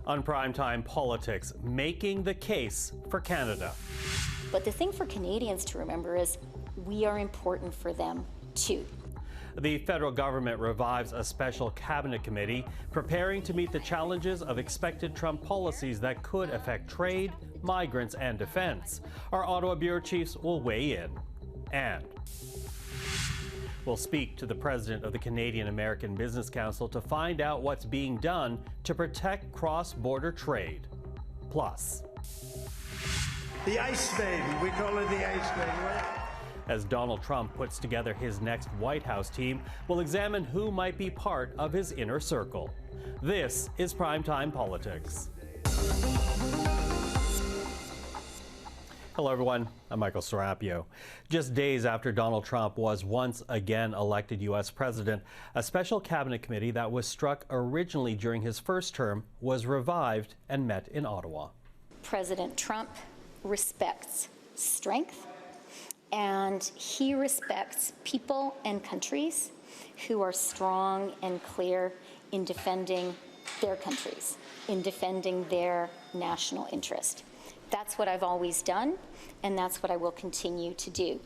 On Primetime Politics, making the case for Canada. But the thing for Canadians to remember is we are important for them too. The federal government revives a special cabinet committee preparing to meet the challenges of expected Trump policies that could affect trade, migrants, and defense. Our Ottawa bureau chiefs will weigh in. And we'll speak to the president of the Canadian American Business Council to find out what's being done to protect cross-border trade. Plus, the ice baby, we call it the ice baby, right? As Donald Trump puts together his next White House team, we'll examine who might be part of his inner circle. This is Primetime Politics. Hello, everyone. I'm Michael Serapio. Just days after Donald Trump was once again elected U.S. president, a special cabinet committee that was struck originally during his first term was revived and met in Ottawa. President Trump respects strength, and he respects people and countries who are strong and clear in defending their countries, in defending their national interest. That's what I've always done, and that's what I will continue to do.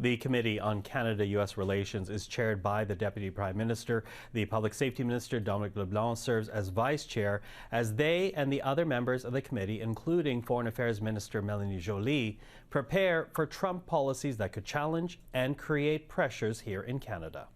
The Committee on Canada-U.S. Relations is chaired by the Deputy Prime Minister. The Public Safety Minister, Dominic LeBlanc, serves as Vice Chair, as they and the other members of the committee, including Foreign Affairs Minister Melanie Joly, prepare for Trump policies that could challenge and create pressures here in Canada.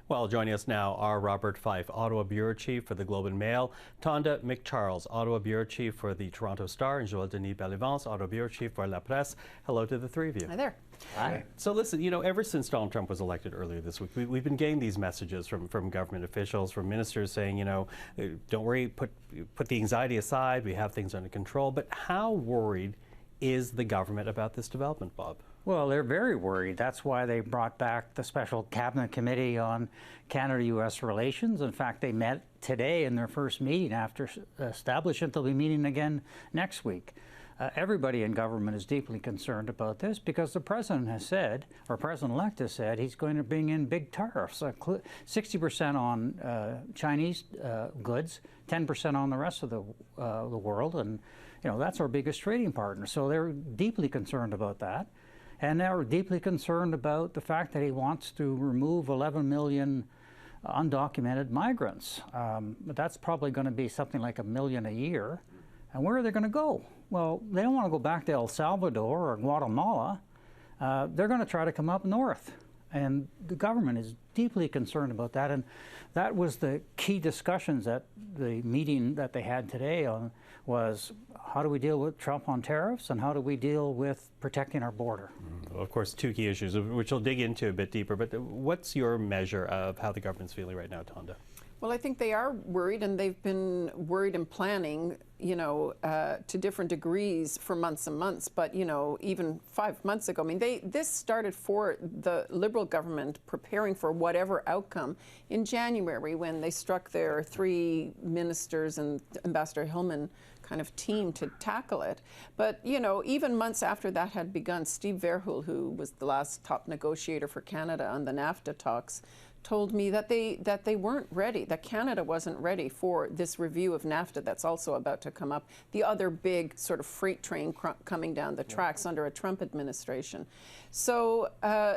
Well, joining us now are Robert Fife, Ottawa Bureau Chief for the Globe and Mail, Tonda MacCharles, Ottawa Bureau Chief for the Toronto Star, and Joël-Denis Bellavance, Ottawa Bureau Chief for La Presse. Hello to the three of you. Hi there. Hi. So listen, you know, ever since Donald Trump was elected earlier this week, we've been getting these messages from government officials, from ministers saying, you know, don't worry, put the anxiety aside, we have things under control. But how worried is the government about this development, Bob? Well, they're very worried. That's why they brought back the Special Cabinet Committee on Canada-U.S. Relations. In fact, they met today in their first meeting after establishment. They'll be meeting again next week. Everybody in government is deeply concerned about this because the president has said, or President-elect has said, he's going to bring in big tariffs, 60% on Chinese goods, 10% on the rest of the world, and you know that's our biggest trading partner. So they're deeply concerned about that. And they're deeply concerned about the fact that he wants to remove 11 million undocumented migrants. But that's probably going to be something like 1 million a year. And where are they going to go? Well, they don't want to go back to El Salvador or Guatemala. They're going to try to come up north. And the government is deeply concerned about that. And that was the key discussions at the meeting that they had today on was how do we deal with Trump on tariffs and how do we deal with protecting our border? Of course, two key issues, which we'll dig into a bit deeper. But what's your measure of how the government's feeling right now, Tonda? Well, I think they are worried, and they've been worried and planning, you know, to different degrees for months and months. But, you know, even 5 months ago, I mean, this started for the Liberal government preparing for whatever outcome in January when they struck their 3 ministers and Ambassador Hillman kind of team to tackle it. But, you know, even months after that had begun, Steve Verhoeven, who was the last top negotiator for Canada on the NAFTA talks, told me that they weren't ready, that Canada wasn't ready for this review of NAFTA that's also about to come up, the other big sort of freight train coming down the tracks under a Trump administration. So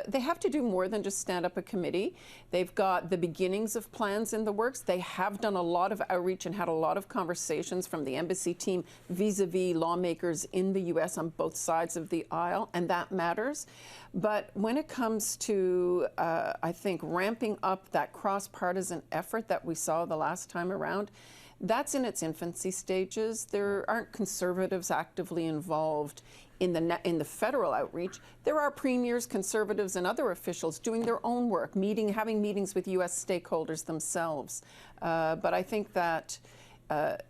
they have to do more than just stand up a committee. They've got the beginnings of plans in the works. They have done a lot of outreach and had a lot of conversations from the embassy team vis-a-vis lawmakers in the U.S. on both sides of the aisle, and that matters. But when it comes to, I think, ramping up that cross-partisan effort that we saw the last time around, that's in its infancy stages. There aren't conservatives actively involved in the federal outreach. There are premiers, conservatives, and other officials doing their own work, having meetings with U.S. stakeholders themselves. But I think that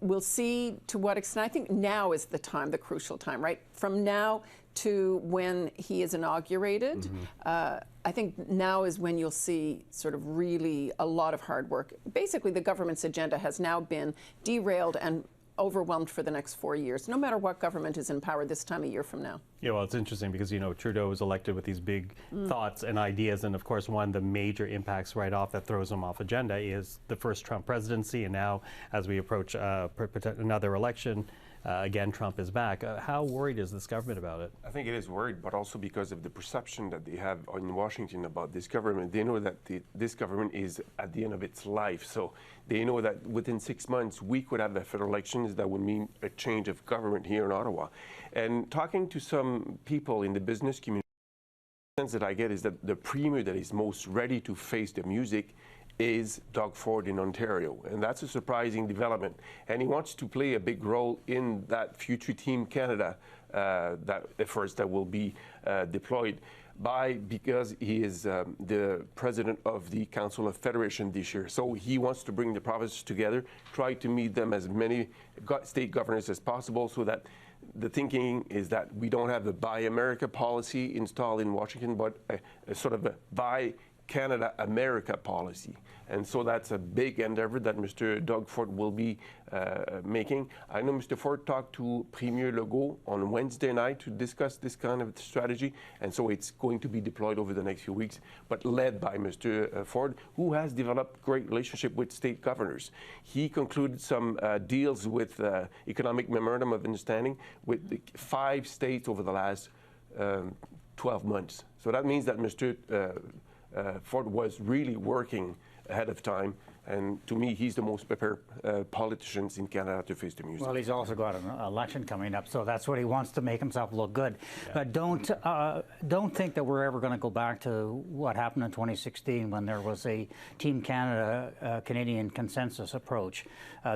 we'll see to what extent. I think now is the time, the crucial time, right? From now to when he is inaugurated, I think now is when you'll see sort of really a lot of hard work. Basically, the government's agenda has now been derailed and overwhelmed for the next 4 years, no matter what government is in power this time a year from now. Yeah, well, it's interesting because, you know, Trudeau was elected with these big thoughts and ideas, and of course one of the major impacts right off that throws him off agenda is the first Trump presidency, and now as we approach another election, again, Trump is back. How worried is this government about it? I think it is worried, but also because of the perception that they have in Washington about this government. They know that this government is at the end of its life. So they know that within 6 months, we could have a federal elections that would mean a change of government here in Ottawa. And talking to some people in the business community, the sense that I get is that the premier that is most ready to face the music is Doug Ford in Ontario, and that's a surprising development. And he wants to play a big role in that future Team Canada that efforts that will be deployed because he is the president of the Council of Federation this year. So he wants to bring the provinces together, try to meet them as many state governors as possible, so that the thinking is that we don't have a Buy America policy installed in Washington, but a sort of a Buy Canada America policy. And so that's a big endeavor that Mr. Doug Ford will be making. I know Mr. Ford talked to Premier Legault on Wednesday night to discuss this kind of strategy, and so it's going to be deployed over the next few weeks, but led by Mr. Ford, who has developed great relationship with state governors. He concluded some deals with economic memorandum of understanding with the 5 states over the last 12 months. So that means that Mr. Ford was really working ahead of time, and to me, he's the most prepared politicians in Canada to face the music. Well, he's also got an election coming up, so that's what he wants to make himself look good. Yeah. But don't think that we're ever going to go back to what happened in 2016 when there was a Team Canada Canadian consensus approach.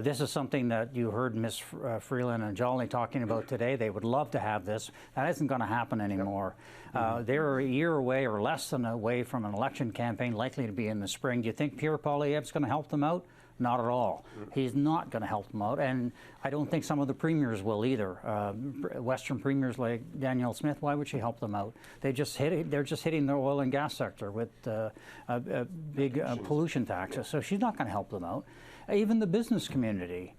This is something that you heard Ms. Freeland and Jolly talking about today. They would love to have this. That isn't going to happen anymore. They're a year away or less than away from an election campaign, likely to be in the spring. Do you think Pierre Poilievre's going to help them out? Not at all. He's not going to help them out, and I don't think some of the premiers will either. Western premiers like Danielle Smith, why would she help them out? They're just hitting the oil and gas sector with big pollution taxes, so she's not going to help them out. Even the business community.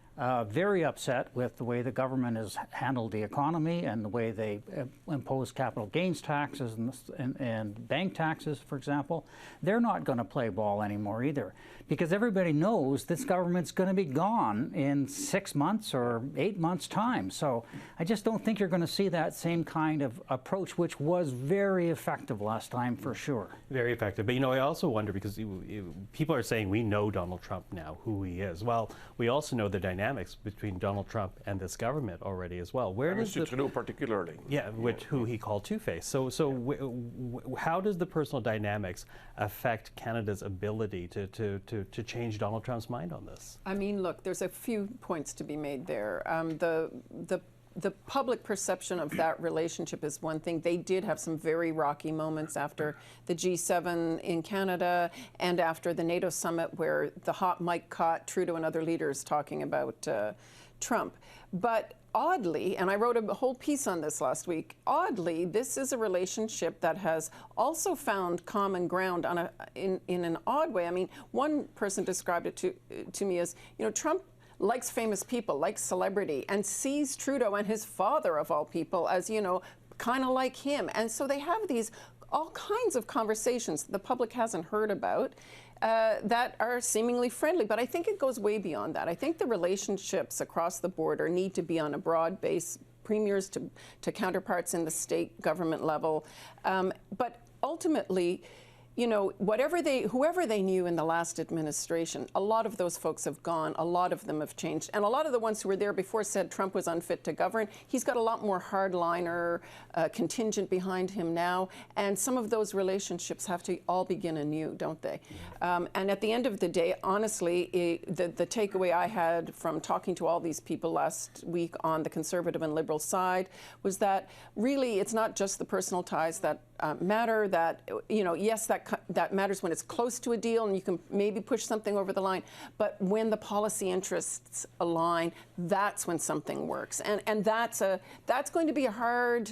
Very upset with the way the government has handled the economy and the way they impose capital gains taxes and bank taxes, for example. They're not going to play ball anymore either, because everybody knows this government's going to be gone in 6 months or 8 months' time. So I just don't think you're going to see that same kind of approach, which was very effective last time for sure. Very effective. But, you know, I also wonder, because people are saying we know Donald Trump now, who he is. Well, we also know the dynamics between Donald Trump and this government already as well. Where does Mr. Trudeau particularly? Yeah, who he called Two-Face. So how does the personal dynamics affect Canada's ability to change Donald Trump's mind on this? I mean, look, there's a few points to be made there. The public perception of that relationship is one thing. They did have some very rocky moments after the G7 in Canada and after the NATO summit, where the hot mic caught Trudeau and other leaders talking about Trump. But oddly, and I wrote a whole piece on this last week, oddly, this is a relationship that has also found common ground in an odd way. I mean, one person described it to me as, you know, Trump likes famous people, likes celebrity, and sees Trudeau and his father, of all people, as, you know, kind of like him. And so they have these all kinds of conversations the public hasn't heard about that are seemingly friendly. But I think it goes way beyond that. I think the relationships across the border need to be on a broad base, premiers to counterparts in the state government level. But ultimately, you know, whoever they knew in the last administration, a lot of those folks have gone, a lot of them have changed. And a lot of the ones who were there before said Trump was unfit to govern. He's got a lot more hardliner contingent behind him now. And some of those relationships have to all begin anew, don't they? And at the end of the day, honestly, the takeaway I had from talking to all these people last week on the Conservative and Liberal side was that really it's not just the personal ties that matter, that, you know, yes, that matters when it's close to a deal and you can maybe push something over the line, but when the policy interests align, that's when something works. And that's going to be a hard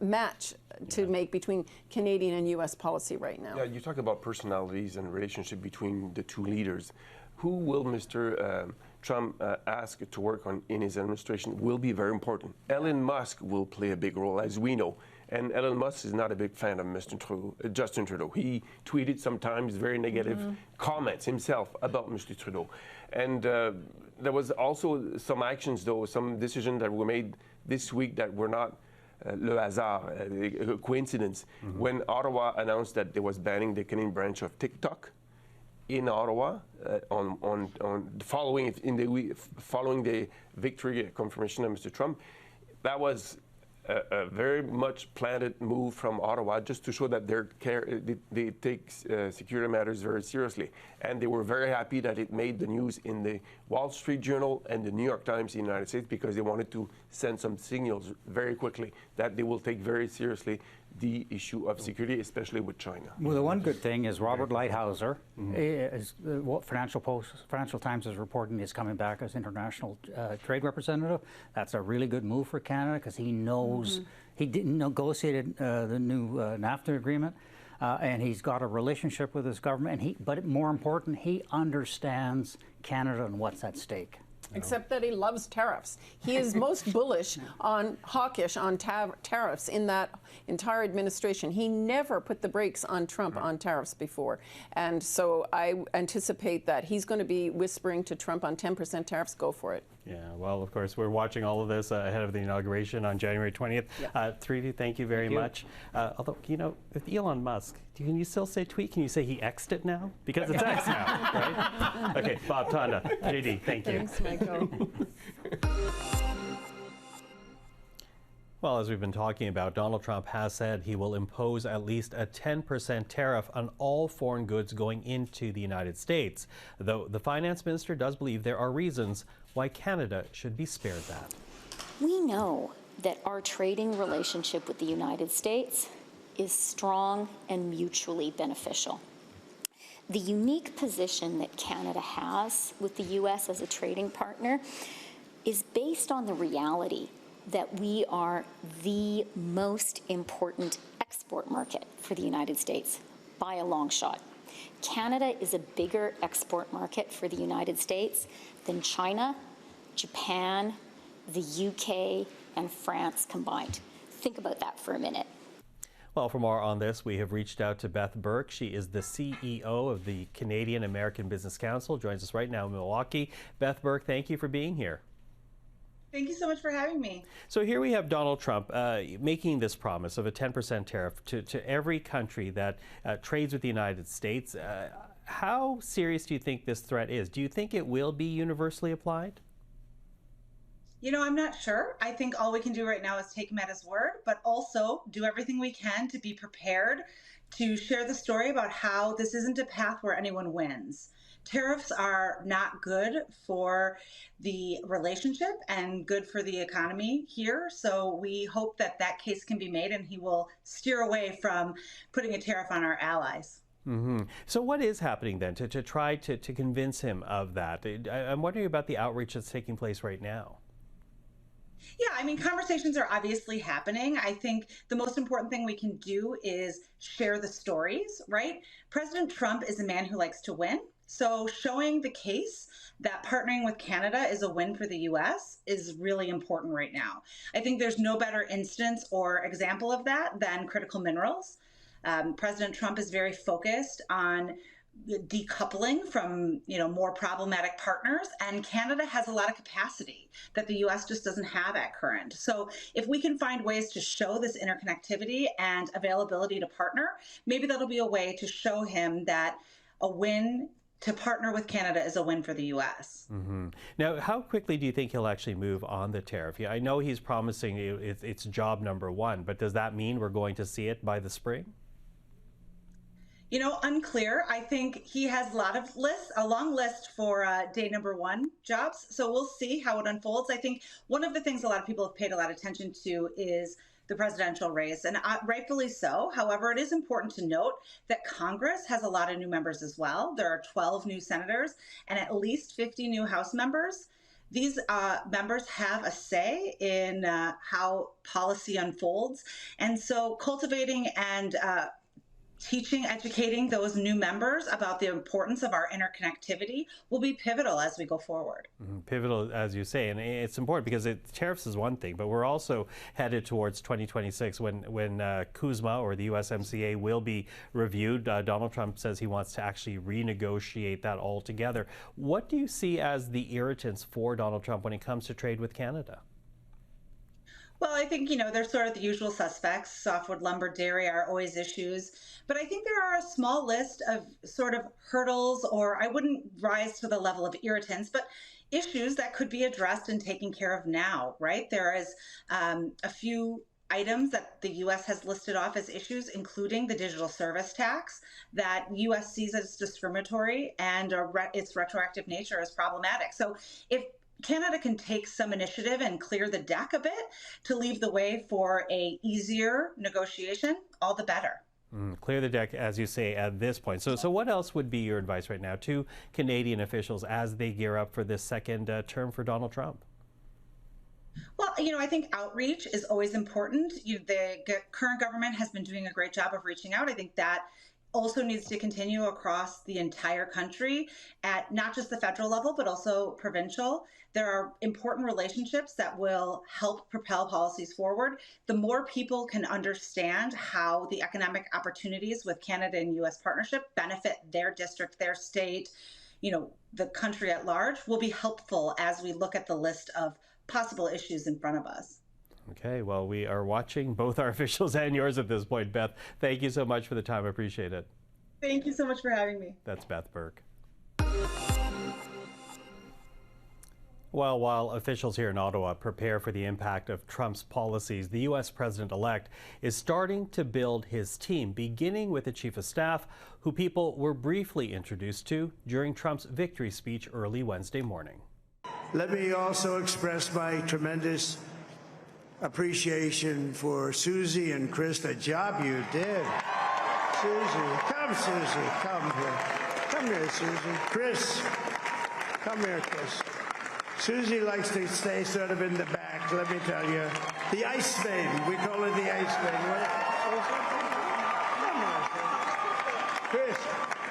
match to make between Canadian and U.S. policy right now. Yeah, you talk about personalities and relationship between the two leaders. Who will Mr. Trump asked to work on in his administration will be very important. Elon Musk will play a big role, as we know. And Elon Musk is not a big fan of Justin Trudeau. He tweeted sometimes very negative comments himself about Mr. Trudeau. And there was also some actions, though, some decisions that were made this week that were not le hasard, a coincidence. When Ottawa announced that they was banning the Canadian branch of TikTok in Ottawa, following the victory confirmation of Mr. Trump, that was a very much planned move from Ottawa just to show that they take security matters very seriously. And they were very happy that it made the news in the Wall Street Journal and the New York Times in the United States, because they wanted to send some signals very quickly that they will take very seriously the issue of security, especially with China. Well, the one good thing is Robert Lighthizer, what Financial Times is reporting, is coming back as international trade representative. That's a really good move for Canada, because he knows he negotiated the new NAFTA agreement, and he's got a relationship with his government. But more important, he understands Canada and what's at stake. Except that he loves tariffs. He is most hawkish on tariffs in that entire administration. He never put the brakes on Trump on tariffs before. And so I anticipate that he's going to be whispering to Trump on 10% tariffs, go for it. Yeah, well, of course, we're watching all of this ahead of the inauguration on January 20th. Yep. Three of you, thank you very much. Although, you know, with Elon Musk, can you still say tweet? Can you say he X'd it now? Because it's X now, right? Okay, Bob, Tonda, JD, thank you. Thanks, Michael. Well, as we've been talking about, Donald Trump has said he will impose at least a 10% tariff on all foreign goods going into the United States, though the finance minister does believe there are reasons why Canada should be spared that. We know that our trading relationship with the United States is strong and mutually beneficial. The unique position that Canada has with the U.S. as a trading partner is based on the reality that we are the most important export market for the United States by a long shot. Canada is a bigger export market for the United States than China, Japan, the UK, and France combined. Think about that for a minute. Well, for more on this, we have reached out to Beth Burke. She is the CEO of the Canadian American Business Council, joins us right now in Milwaukee. Beth Burke, thank you for being here. Thank you so much for having me. So here we have Donald Trump making this promise of a 10% tariff to every country that trades with the United States. How serious do you think this threat is? Do you think it will be universally applied? You know, I'm not sure. I think all we can do right now is take him at his word, but also do everything we can to be prepared to share the story about how this isn't a path where anyone wins. Tariffs are not good for the relationship and good for the economy here. So we hope that that case can be made and he will steer away from putting a tariff on our allies. So what is happening then to try to convince him of that? I'm wondering about the outreach that's taking place right now. Yeah, I mean, conversations are obviously happening. I think the most important thing we can do is share the stories, right? President Trump is a man who likes to win. So showing the case that partnering with Canada is a win for the U.S. is really important right now. I think there's no better instance or example of that than critical minerals. President Trump is very focused on decoupling from, more problematic partners, and Canada has a lot of capacity that the U.S. just doesn't have at current. So if we can find ways to show this interconnectivity and availability to partner, maybe that'll be a way to show him that a win to partner with Canada is a win for the U.S. Now, how quickly do you think he'll actually move on the tariff? I know he's promising it's job number one, but does that mean we're going to see it by the spring? Unclear. I think he has a long list for day number one jobs. So we'll see how it unfolds. I think one of the things a lot of people have paid a lot of attention to is the presidential race, and rightfully so. However, it is important to note that Congress has a lot of new members as well. There are 12 new senators and at least 50 new House members. These members have a say in how policy unfolds. And so cultivating and teaching, educating those new members about the importance of our interconnectivity will be pivotal as we go forward. Pivotal, as you say, and it's important because tariffs is one thing, but we're also headed towards 2026 when CUSMA, or the USMCA, will be reviewed. Donald Trump says he wants to actually renegotiate that altogether. What do you see as the irritants for Donald Trump when it comes to trade with Canada? Well, I think, they're sort of the usual suspects. Softwood lumber, dairy are always issues. But I think there are a small list of sort of hurdles, or I wouldn't rise to the level of irritants, but issues that could be addressed and taken care of now, right? There is a few items that the U.S. has listed off as issues, including the digital service tax that U.S. sees as discriminatory, and its retroactive nature as problematic. So if Canada can take some initiative and clear the deck a bit to leave the way for a easier negotiation, all the better. Clear the deck, as you say, at this point. So what else would be your advice right now to Canadian officials as they gear up for this second term for Donald Trump? Well, I think outreach is always important. The current government has been doing a great job of reaching out. I think that also needs to continue across the entire country at not just the federal level, but also provincial. There are important relationships that will help propel policies forward. The more people can understand how the economic opportunities with Canada and U.S. partnership benefit their district, their state, the country at large, will be helpful as we look at the list of possible issues in front of us. Okay, well, we are watching both our officials and yours at this point. Beth, thank you so much for the time. I appreciate it. Thank you so much for having me. That's Beth Burke. Well, while officials here in Ottawa prepare for the impact of Trump's policies, the U.S. president-elect is starting to build his team, beginning with the chief of staff, who people were briefly introduced to during Trump's victory speech early Wednesday morning. Let me also express my tremendous appreciation for Susie and Chris. The job you did. Susie, come here. Come here, Susie. Chris, come here, Chris. Susie likes to stay sort of in the back, let me tell you. The ice baby, we call her the ice baby. Come here, Chris.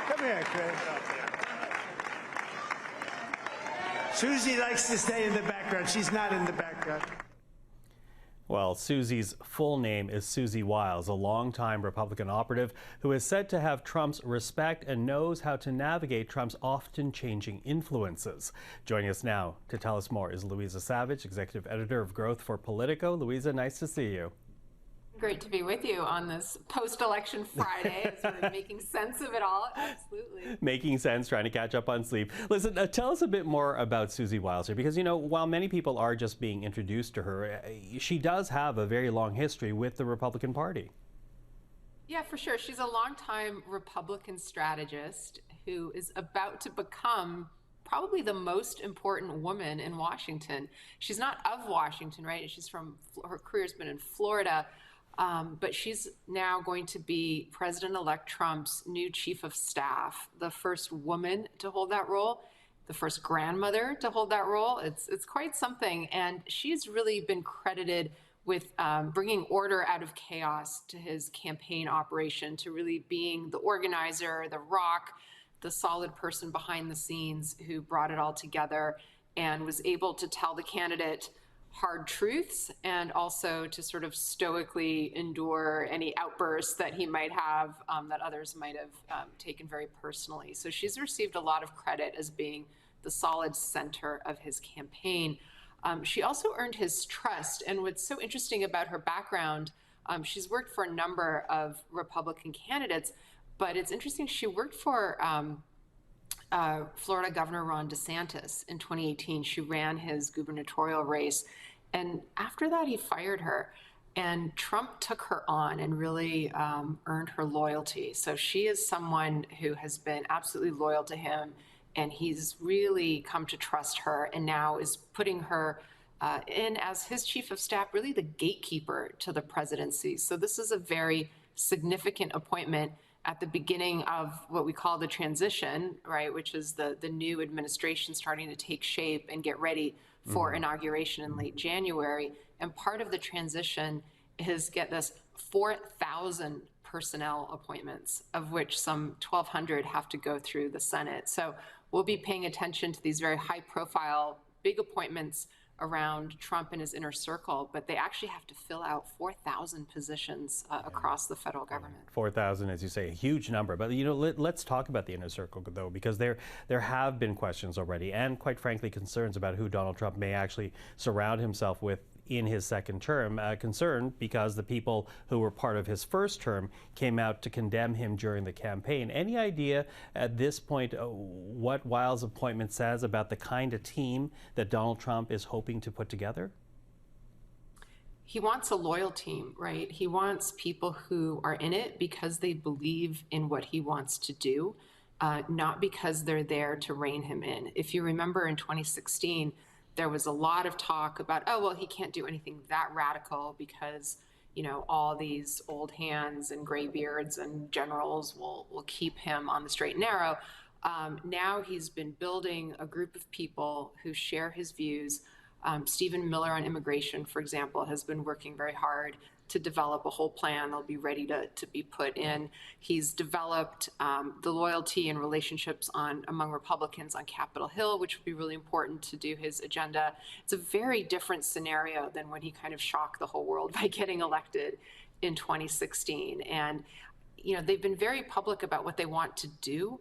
Come here, Chris. Susie likes to stay in the background. She's not in the background. Well, Susie's full name is Susie Wiles, a longtime Republican operative who is said to have Trump's respect and knows how to navigate Trump's often changing influences. Joining us now to tell us more is Luiza Savage, executive editor of Growth for Politico. Luiza, nice to see you. Great to be with you on this post-election Friday as we're making sense of it all. Absolutely. Making sense, trying to catch up on sleep. Listen, tell us a bit more about Susie Wiles here, because, while many people are just being introduced to her, she does have a very long history with the Republican Party. Yeah, for sure. She's a longtime Republican strategist who is about to become probably the most important woman in Washington. She's not of Washington, right? Her career's been in Florida. But she's now going to be President-elect Trump's new chief of staff, the first woman to hold that role, the first grandmother to hold that role. It's quite something. And she's really been credited with bringing order out of chaos to his campaign operation, to really being the organizer, the rock, the solid person behind the scenes who brought it all together and was able to tell the candidate hard truths and also to sort of stoically endure any outbursts that he might have that others might have taken very personally. So she's received a lot of credit as being the solid center of his campaign. She also earned his trust. And what's so interesting about her background, she's worked for a number of Republican candidates, but it's interesting, she worked for Florida Governor Ron DeSantis in 2018. She ran his gubernatorial race. And after that, he fired her. And Trump took her on and really earned her loyalty. So she is someone who has been absolutely loyal to him. And he's really come to trust her and now is putting her in as his chief of staff, really the gatekeeper to the presidency. So this is a very significant appointment at the beginning of what we call the transition, right, which is the new administration starting to take shape and get ready for inauguration in late January. And part of the transition is, get this, 4,000 personnel appointments, of which some 1,200 have to go through the Senate. So we'll be paying attention to these very high-profile, big appointments around Trump and his inner circle, but they actually have to fill out 4,000 positions across the federal government. 4,000, as you say, a huge number. But let's talk about the inner circle, though, because there have been questions already, and quite frankly, concerns about who Donald Trump may actually surround himself with in his second term. Concern because the people who were part of his first term came out to condemn him during the campaign. Any idea at this point what Wiles' appointment says about the kind of team that Donald Trump is hoping to put together? He wants a loyal team, right? He wants people who are in it because they believe in what he wants to do, not because they're there to rein him in. If you remember in 2016, there was a lot of talk about, oh, well, he can't do anything that radical because, all these old hands and gray beards and generals will keep him on the straight and narrow. Now he's been building a group of people who share his views. Stephen Miller on immigration, for example, has been working very hard to develop a whole plan that'll be ready to be put in. He's developed the loyalty and relationships among Republicans on Capitol Hill, which would be really important to do his agenda. It's a very different scenario than when he kind of shocked the whole world by getting elected in 2016. And, they've been very public about what they want to do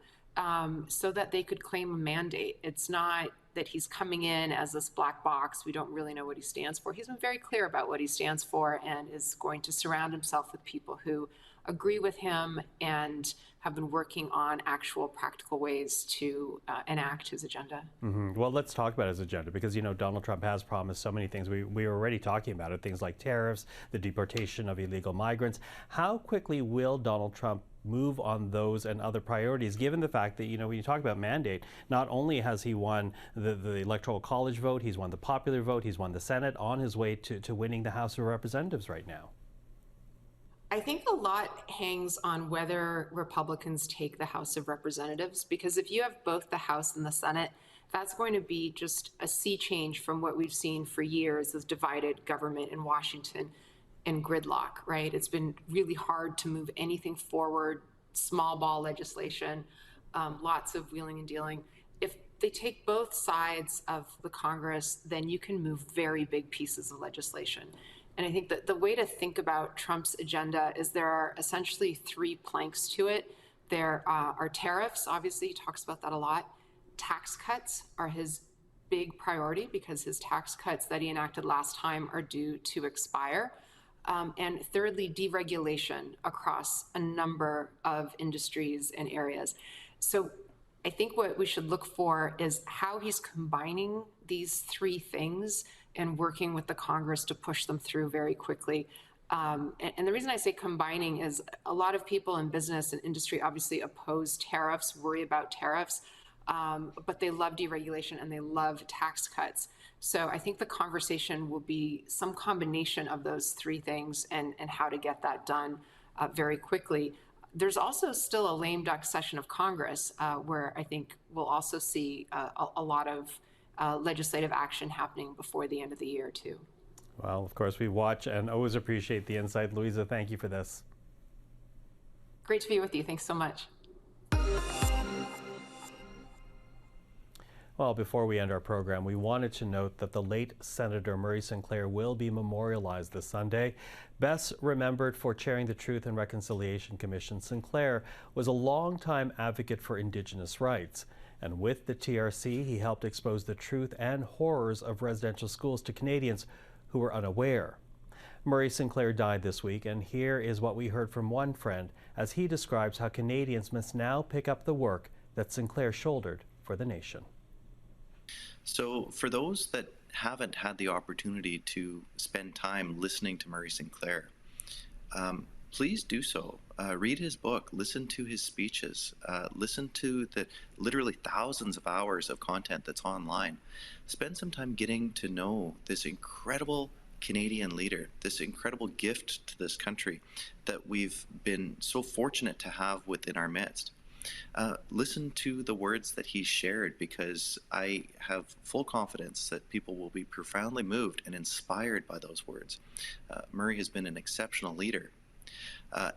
so that they could claim a mandate. It's not that he's coming in as this black box. We don't really know what he stands for. He's been very clear about what he stands for and is going to surround himself with people who agree with him and have been working on actual practical ways to enact his agenda. Well, let's talk about his agenda because, Donald Trump has promised so many things. We were already talking about it, things like tariffs, the deportation of illegal migrants. How quickly will Donald Trump move on those and other priorities, given the fact that, when you talk about mandate, not only has he won the Electoral College vote, he's won the popular vote, he's won the Senate, on his way to winning the House of Representatives right now. I think a lot hangs on whether Republicans take the House of Representatives, because if you have both the House and the Senate, that's going to be just a sea change from what we've seen for years of divided government in Washington and gridlock, right? It's been really hard to move anything forward, small ball legislation, lots of wheeling and dealing. If they take both sides of the Congress, then you can move very big pieces of legislation. And I think that the way to think about Trump's agenda is there are essentially three planks to it. There are tariffs, obviously, he talks about that a lot. Tax cuts are his big priority because his tax cuts that he enacted last time are due to expire. And thirdly, deregulation across a number of industries and areas. So I think what we should look for is how he's combining these three things and working with the Congress to push them through very quickly. And the reason I say combining is a lot of people in business and industry obviously oppose tariffs, worry about tariffs, but they love deregulation and they love tax cuts. So I think the conversation will be some combination of those three things and how to get that done very quickly. There's also still a lame duck session of Congress where I think we'll also see a lot of legislative action happening before the end of the year, too. Well, of course, we watch and always appreciate the insight. Luiza, thank you for this. Great to be with you. Thanks so much. Well, before we end our program, we wanted to note that the late Senator Murray Sinclair will be memorialized this Sunday. Best remembered for chairing the Truth and Reconciliation Commission, Sinclair was a longtime advocate for Indigenous rights. And with the TRC, he helped expose the truth and horrors of residential schools to Canadians who were unaware. Murray Sinclair died this week, and here is what we heard from one friend as he describes how Canadians must now pick up the work that Sinclair shouldered for the nation. So for those that haven't had the opportunity to spend time listening to Murray Sinclair, please do so. Read his book, listen to his speeches, listen to the literally thousands of hours of content that's online. Spend some time getting to know this incredible Canadian leader, this incredible gift to this country that we've been so fortunate to have within our midst. Listen to the words that he shared, because I have full confidence that people will be profoundly moved and inspired by those words. Murray has been an exceptional leader.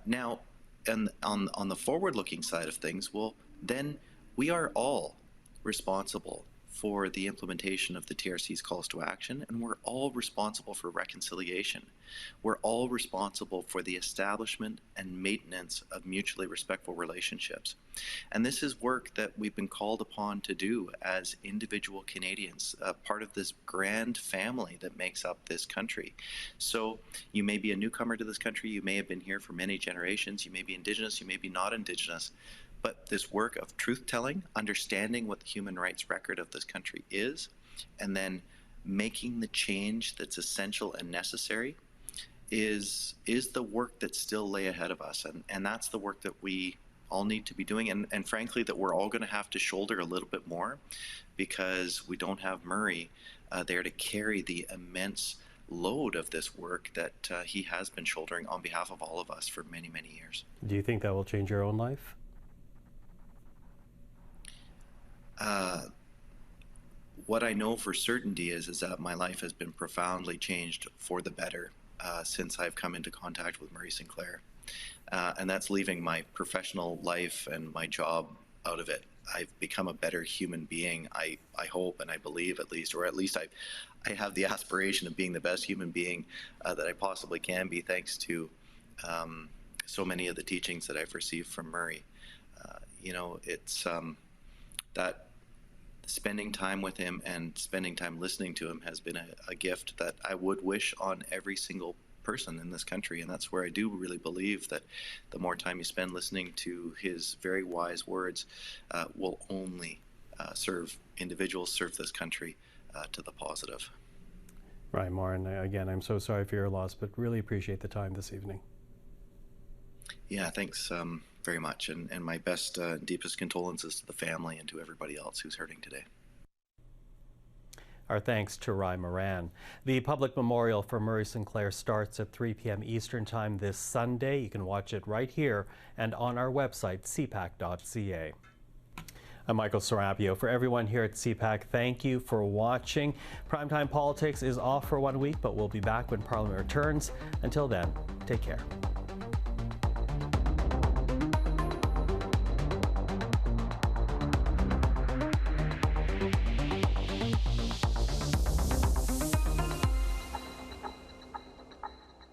Now, and on the forward-looking side of things, well, then we are all responsible for the implementation of the TRC's calls to action, and we're all responsible for reconciliation. We're all responsible for the establishment and maintenance of mutually respectful relationships. And this is work that we've been called upon to do as individual Canadians, part of this grand family that makes up this country. So you may be a newcomer to this country, you may have been here for many generations, you may be Indigenous, you may be not Indigenous, but this work of truth-telling, understanding what the human rights record of this country is, and then making the change that's essential and necessary is the work that still lay ahead of us. And that's the work that we all need to be doing, and frankly, that we're all going to have to shoulder a little bit more, because we don't have Murray there to carry the immense load of this work that he has been shouldering on behalf of all of us for many, many years. Do you think that will change your own life? What I know for certainty is that my life has been profoundly changed for the better since I've come into contact with Murray Sinclair. And that's leaving my professional life and my job out of it. I've become a better human being, I hope, and I believe at least, or at least I have the aspiration of being the best human being that I possibly can be, thanks to so many of the teachings that I've received from Murray. You know, it's that spending time with him and spending time listening to him has been a gift that I would wish on every single person in this country. And that's where I do really believe that the more time you spend listening to his very wise words will only serve individuals, serve this country to the positive. Right, Maureen, again, I'm so sorry for your loss, but really appreciate the time this evening. Yeah, thanks very much. And my best, deepest condolences to the family and to everybody else who's hurting today. Our thanks to Rye Moran. The public memorial for Murray Sinclair starts at 3 p.m. Eastern Time this Sunday. You can watch it right here and on our website, cpac.ca. I'm Michael Serapio. For everyone here at CPAC, thank you for watching. Primetime Politics is off for 1 week, but we'll be back when Parliament returns. Until then, take care.